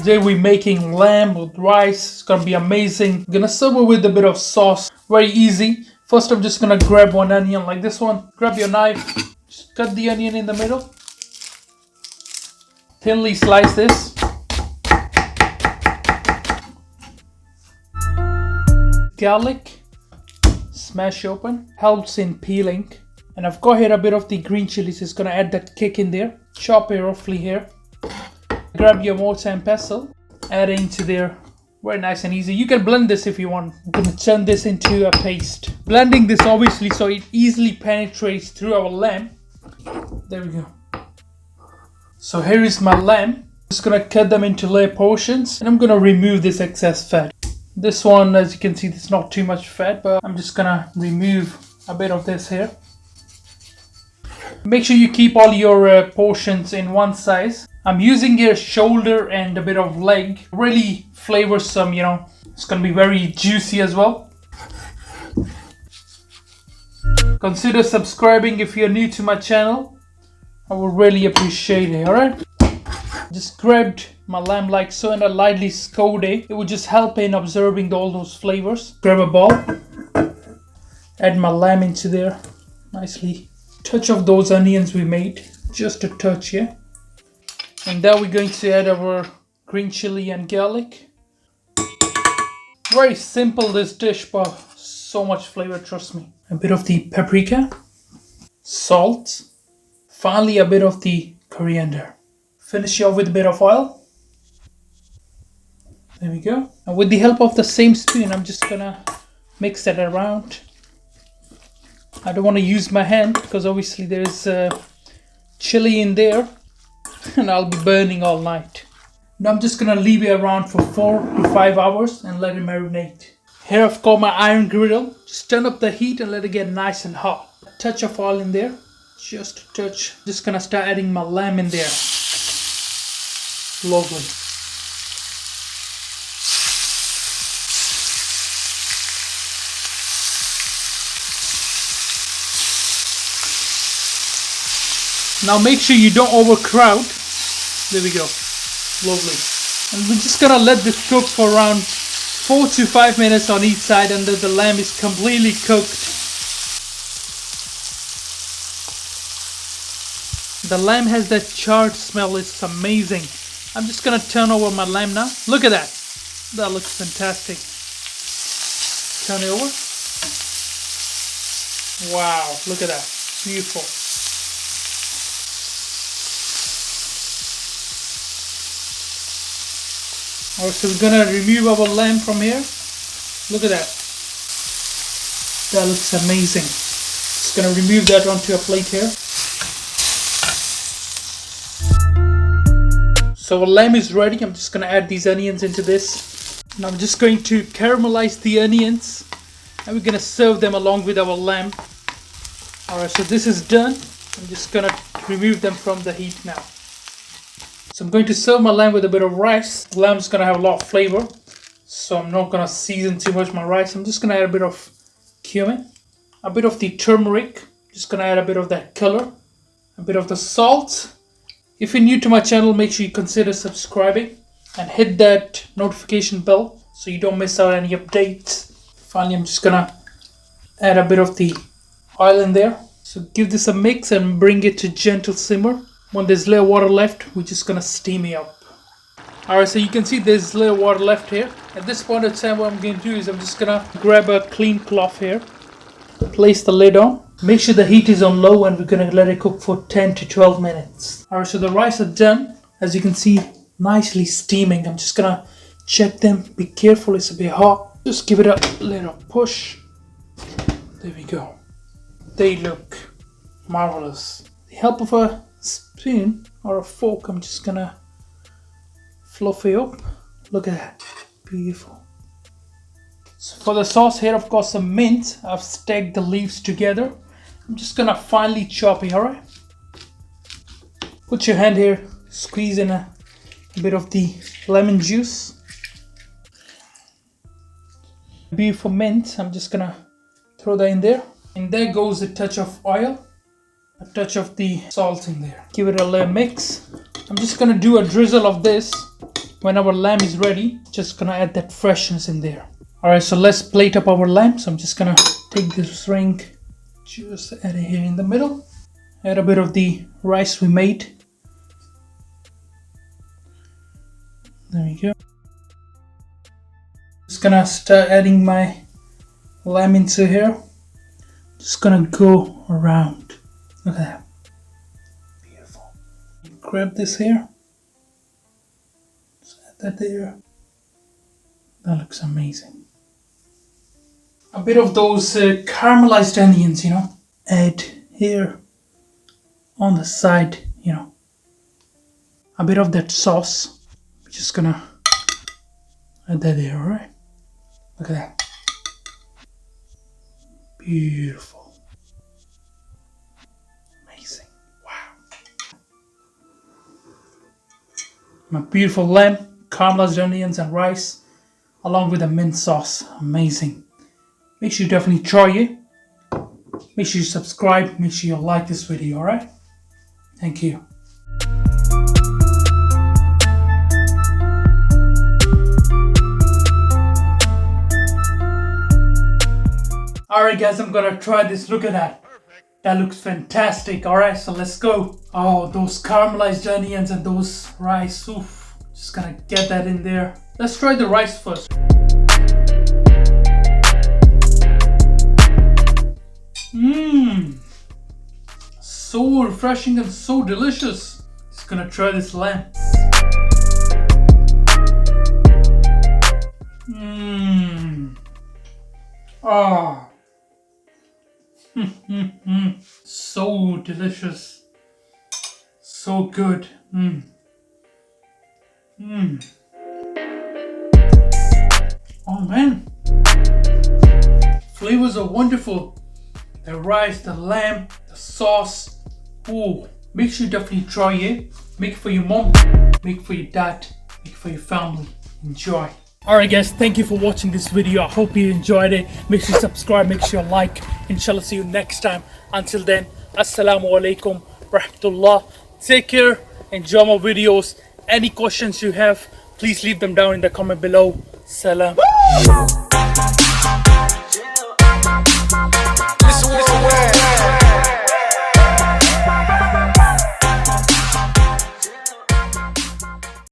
Today we're making lamb with rice. It's gonna be amazing. I'm gonna serve it with a bit of sauce. Very easy. First I'm just gonna grab one onion like this one. Grab your knife. Just cut the onion in the middle. Thinly slice this. Garlic. Smash open. Helps in peeling. And I've got here a bit of the green chilies. It's gonna add that kick in there. Chop it roughly here. Grab your mortar and pestle. Add it into there. Very nice and easy. You can blend this if you want. I'm gonna turn this into a paste. Blending this obviously so it easily penetrates through our lamb. There we go. So here is my lamb. I'm just gonna cut them into layer portions and I'm gonna remove this excess fat. This one, as you can see, there's not too much fat, but I'm just gonna remove a bit of this here. Make sure you keep all your portions in one size. I'm using here shoulder and a bit of leg. Really flavorsome, you know. It's gonna be very juicy as well. Consider subscribing if you're new to my channel. I would really appreciate it, alright? Just grabbed my lamb like so and I lightly scalded it. It would just help in absorbing all those flavors. Grab a bowl. Add my lamb into there nicely. Touch of those onions we made, just a touch, yeah. And now we're going to add our green chili and garlic. Very simple this dish, but so much flavor, trust me. A bit of the paprika, salt, finally a bit of the coriander. Finish off with a bit of oil. There we go. And with the help of the same spoon, I'm just gonna mix that around. I don't want to use my hand because obviously there's chili in there and I'll be burning all night. Now I'm just gonna leave it around for 4 to 5 hours and let it marinate. Here I've got my iron griddle. Just turn up the heat and let it get nice and hot. A touch of oil in there, just a touch. Just gonna start adding my lamb in there. Lovely. Now make sure you don't overcrowd. There we go. Lovely. And we're just gonna let this cook for around 4 to 5 minutes on each side until the lamb is completely cooked. The lamb has that charred smell. It's amazing. I'm just gonna turn over my lamb now. Look at that. That looks fantastic. Turn it over. Wow, look at that. Beautiful. Alright, so we're gonna remove our lamb from here. Look at that. That looks amazing. Just gonna remove that onto a plate here. So our lamb is ready. I'm just gonna add these onions into this. Now I'm just going to caramelize the onions and we're gonna serve them along with our lamb. Alright, so this is done. I'm just gonna remove them from the heat now. So I'm going to serve my lamb with a bit of rice. The lamb's gonna have a lot of flavor, so I'm not gonna season too much my rice. I'm just gonna add a bit of cumin, a bit of the turmeric. Just gonna add a bit of that color, a bit of the salt. If you're new to my channel, make sure you consider subscribing and hit that notification bell so you don't miss out any updates. Finally, I'm just gonna add a bit of the oil in there. So give this a mix and bring it to gentle simmer. When there's little water left, we're just gonna steam it up. Alright, so you can see there's little water left here. At this point of time, what I'm going to do is I'm just gonna grab a clean cloth here. Place the lid on. Make sure the heat is on low and we're gonna let it cook for 10 to 12 minutes. Alright, so the rice are done. As you can see, nicely steaming. I'm just gonna check them. Be careful, it's a bit hot. Just give it a little push. There we go. They look marvelous. With the help of a spoon or a fork, I'm just gonna fluff it up. Look at that. Beautiful. So for the sauce here, I've got some mint. I've stacked the leaves together. I'm just gonna finely chop it, alright? Put your hand here, squeeze in a bit of the lemon juice. Beautiful mint. I'm just gonna throw that in there. And there goes a touch of oil, a touch of the salt in there. Give it a little mix. I'm just gonna do a drizzle of this when our lamb is ready, just gonna add that freshness in there. Alright, so let's plate up our lamb. So I'm just gonna take this ring, just add it here in the middle. Add a bit of the rice we made. There we go. Just gonna start adding my lamb into here. Just gonna go around. Look at that. Beautiful. Grab this here. Just add that there. That looks amazing. A bit of those caramelized onions, you know, add here on the side, you know. A bit of that sauce. I'm just gonna add that there, alright? Look at that. Beautiful. Amazing. Wow. My beautiful lamb, caramelized onions and rice, along with a mint sauce. Amazing. Make sure you definitely try it. Make sure you subscribe. Make sure you like this video, alright? Thank you. Alright guys, I'm gonna try this. Look at that. That looks fantastic. Alright, so let's go. Oh, those caramelized onions and those rice. Oof. Just gonna get that in there. Let's try the rice first. Mmm. So refreshing and so delicious. Just gonna try this lamb. Mmm. Ah. So delicious. So good. Oh man. Flavors are wonderful. The rice, the lamb, the sauce. Oh, make sure you definitely try it. Make it for your mom, make it for your dad, make it for your family. Enjoy. Alright guys, thank you for watching this video. I hope you enjoyed it. Make sure you subscribe, make sure you like. Inshallah, see you next time. Until then, Assalamu alaikum rahmatullah. Take care, enjoy my videos. Any questions you have, please leave them down in the comment below. Salam.